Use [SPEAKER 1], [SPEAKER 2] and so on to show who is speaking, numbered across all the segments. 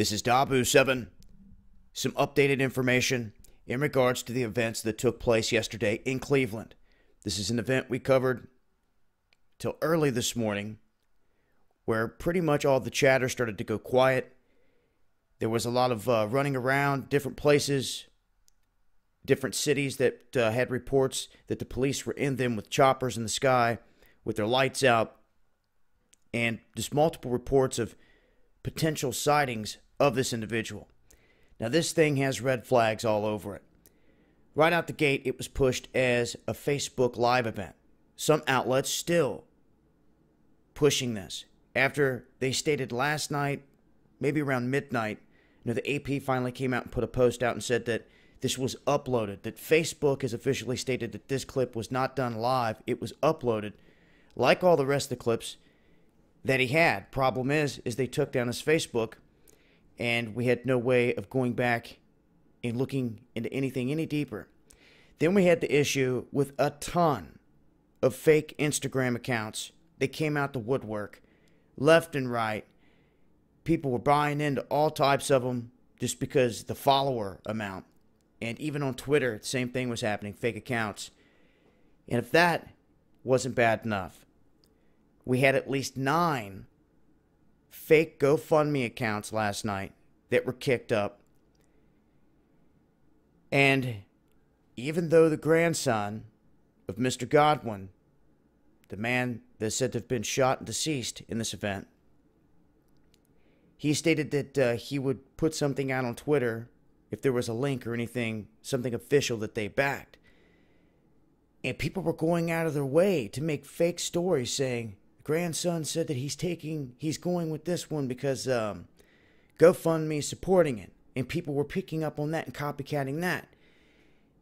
[SPEAKER 1] This is Dabu7. Some updated information in regards to the events that took place yesterday in Cleveland. This is an event we covered till early this morning, where pretty much all the chatter started to go quiet. There was a lot of running around different places, different cities that had reports that the police were in them with choppers in the sky, with their lights out, and just multiple reports of potential sightings of this individual. Now, this thing has red flags all over it. Right out the gate, it was pushed as a Facebook Live event. Some outlets still pushing this. After they stated last night, maybe around midnight, the AP finally came out and put a post out and said that this was uploaded, that Facebook has officially stated that this clip was not done live. It was uploaded, like all the rest of the clips that he had. Problem is they took down his Facebook, and we had no way of going back and looking into anything any deeper. Then we had the issue with a ton of fake Instagram accounts that came out the woodwork, left and right. People were buying into all types of them just because the follower amount. And even on Twitter, the same thing was happening, fake accounts. And if that wasn't bad enough, we had at least 9 fake GoFundMe accounts last night that were kicked up. And even though the grandson of Mr. Godwin, the man that's said to have been shot and deceased in this event, he stated that he would put something out on Twitter if there was a link or anything, something official that they backed. And people were going out of their way to make fake stories saying, grandson said that he's going with this one because GoFundMe is supporting it. And people were picking up on that and copycatting that.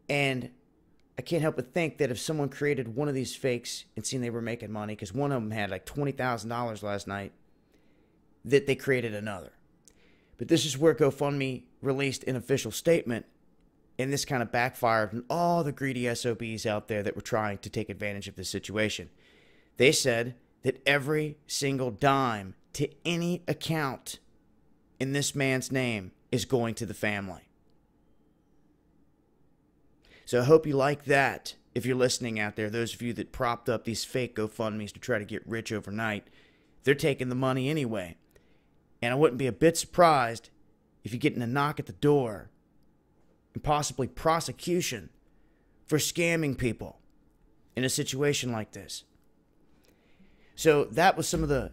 [SPEAKER 1] And I can't help but think that if someone created one of these fakes and seen they were making money, because one of them had like $20,000 last night, that they created another. But this is where GoFundMe released an official statement, and this kind of backfired on all the greedy SOBs out there that were trying to take advantage of this situation. They said that every single dime to any account in this man's name is going to the family. So I hope you like that. If you're listening out there, those of you that propped up these fake GoFundMes to try to get rich overnight, they're taking the money anyway. And I wouldn't be a bit surprised if you're getting a knock at the door and possibly prosecution for scamming people in a situation like this. So that was some of the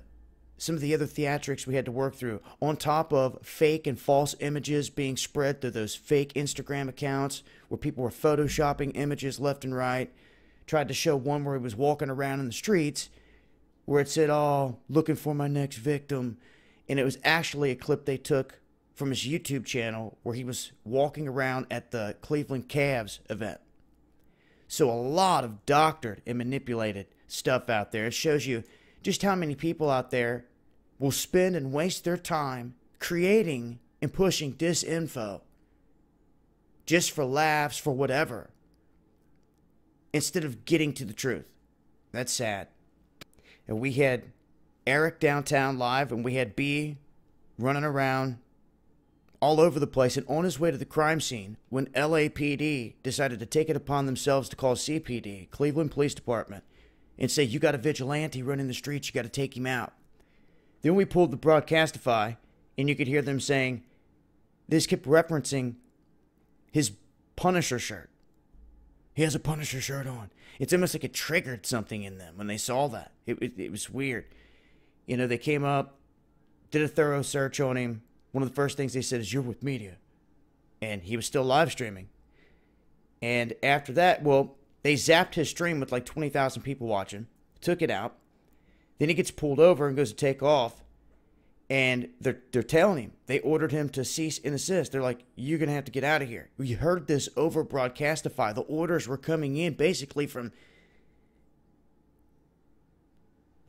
[SPEAKER 1] other theatrics we had to work through, on top of fake and false images being spread through those fake Instagram accounts where people were photoshopping images left and right. Tried to show one where he was walking around in the streets where it said, "Oh, looking for my next victim." And it was actually a clip they took from his YouTube channel where he was walking around at the Cleveland Cavs event. So a lot of doctored and manipulated stuff out there. It shows you just how many people out there will spend and waste their time creating and pushing disinfo just for laughs, for whatever, instead of getting to the truth. That's sad. And we had Erick downtown live, and we had B running around all over the place and on his way to the crime scene when LAPD decided to take it upon themselves to call CPD, Cleveland Police Department, and say, you got a vigilante running the streets, you got to take him out. Then we pulled the Broadcastify, and you could hear them saying, this kept referencing his Punisher shirt. He has a Punisher shirt on. It's almost like it triggered something in them when they saw that. It was weird. You know, they came up, did a thorough search on him. One of the first things they said is, you're with media. And he was still live streaming. And after that, well, they zapped his stream with like 20,000 people watching, took it out. Then he gets pulled over and goes to take off. And they're telling him, they ordered him to cease and desist. They're like, you're going to have to get out of here. We heard this over Broadcastify. The orders were coming in basically from,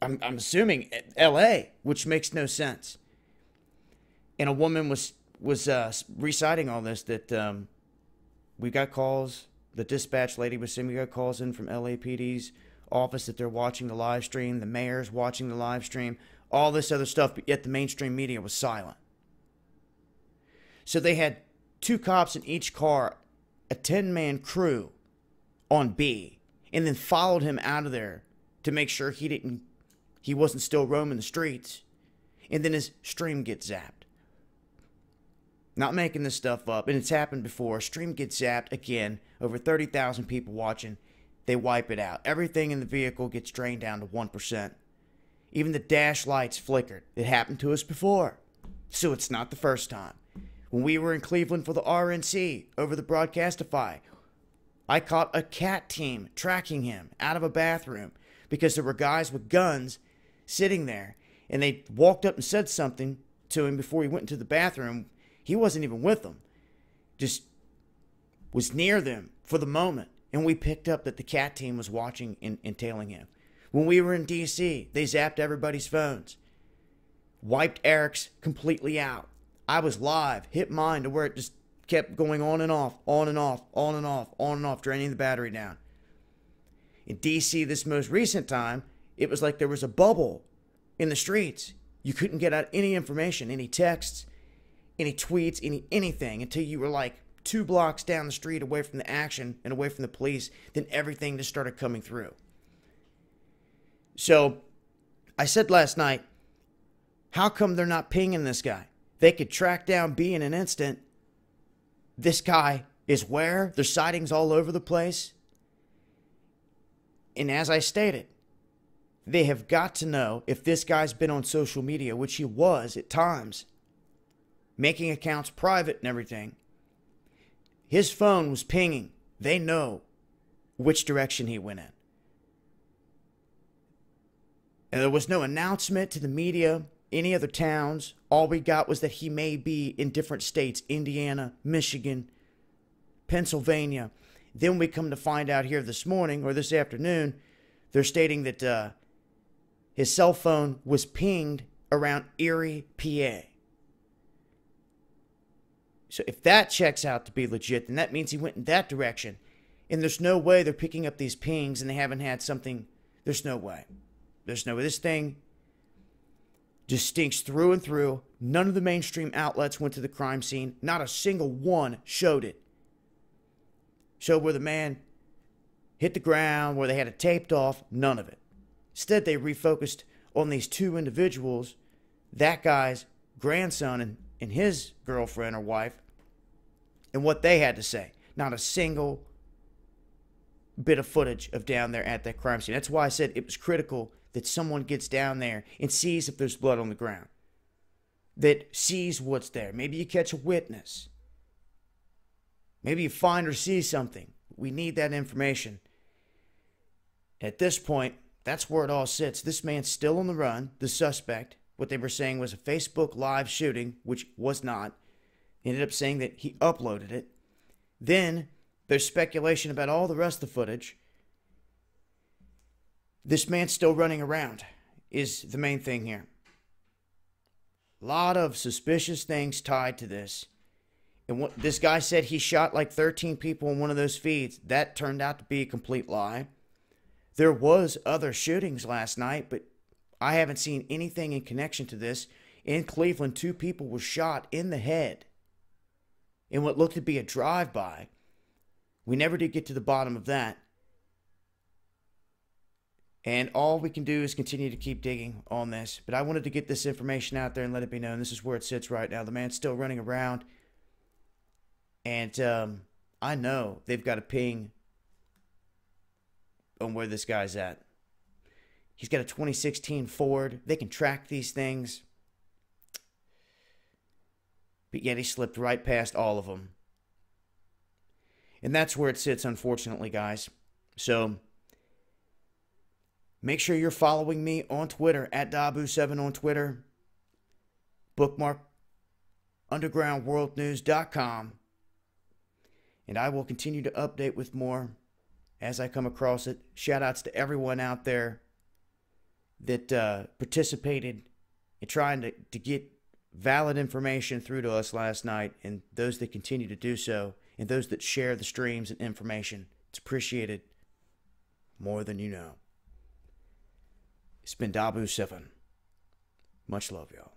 [SPEAKER 1] I'm assuming, L.A., which makes no sense. And a woman was reciting all this, that we got calls. The dispatch lady was saying we got calls in from LAPD's office that they're watching the live stream. The mayor's watching the live stream. All this other stuff, but yet the mainstream media was silent. So they had 2 cops in each car, a 10-man crew on B, and then followed him out of there to make sure he wasn't still roaming the streets. And then his stream gets zapped. Not making this stuff up, and it's happened before. Stream gets zapped again, over 30,000 people watching. They wipe it out. Everything in the vehicle gets drained down to 1%. Even the dash lights flickered. It happened to us before. So it's not the first time. When we were in Cleveland for the RNC over the Broadcastify, I caught a cat team tracking him out of a bathroom because there were guys with guns sitting there, and they walked up and said something to him before he went into the bathroom. He wasn't even with them. Just was near them for the moment. And we picked up that the cat team was watching and tailing him. When we were in D.C., they zapped everybody's phones. Wiped Erick's completely out. I was live, hit mine to where it just kept going on and off, on and off, on and off, on and off, draining the battery down. In D.C. this most recent time, it was like there was a bubble in the streets. You couldn't get out any information, any texts, any tweets, anything until you were like 2 blocks down the street away from the action and away from the police. Then everything just started coming through. So I said last night, how come they're not pinging this guy? They could track down B in an instant. This guy is where? There's sightings all over the place. And as I stated, they have got to know if this guy's been on social media, which he was at times, making accounts private and everything. His phone was pinging. They know which direction he went in. And there was no announcement to the media, any other towns. All we got was that he may be in different states, Indiana, Michigan, Pennsylvania. Then we come to find out here this morning or this afternoon, they're stating that his cell phone was pinged around Erie, PA. So if that checks out to be legit, then that means he went in that direction. And there's no way they're picking up these pings and they haven't had something. There's no way. There's no way. This thing just stinks through and through. None of the mainstream outlets went to the crime scene. Not a single one showed it. Showed where the man hit the ground, where they had it taped off. None of it. Instead, they refocused on these 2 individuals, that guy's grandson and his girlfriend or wife, and what they had to say. Not a single bit of footage of down there at that crime scene. That's why I said it was critical that someone gets down there and sees if there's blood on the ground. That sees what's there. Maybe you catch a witness. Maybe you find or see something. We need that information. At this point, that's where it all sits. This man's still on the run, the suspect. What they were saying was a Facebook Live shooting, which was not. He ended up saying that he uploaded it. Then there's speculation about all the rest of the footage. This man's still running around is the main thing here. A lot of suspicious things tied to this. And what this guy said, he shot like 13 people in one of those feeds. That turned out to be a complete lie. There was other shootings last night, but I haven't seen anything in connection to this. In Cleveland, 2 people were shot in the head in what looked to be a drive-by. We never did get to the bottom of that. And all we can do is continue to keep digging on this. But I wanted to get this information out there and let it be known. This is where it sits right now. The man's still running around. And I know they've got a ping on where this guy's at. He's got a 2016 Ford. They can track these things. But yet he slipped right past all of them. And that's where it sits, unfortunately, guys. So make sure you're following me on Twitter, at Dabu7 on Twitter. Bookmark undergroundworldnews.com. And I will continue to update with more as I come across it. Shout outs to everyone out there that participated in trying to get valid information through to us last night, and those that continue to do so, and those that share the streams and information. It's appreciated more than you know. It's been Dabu7. Much love, y'all.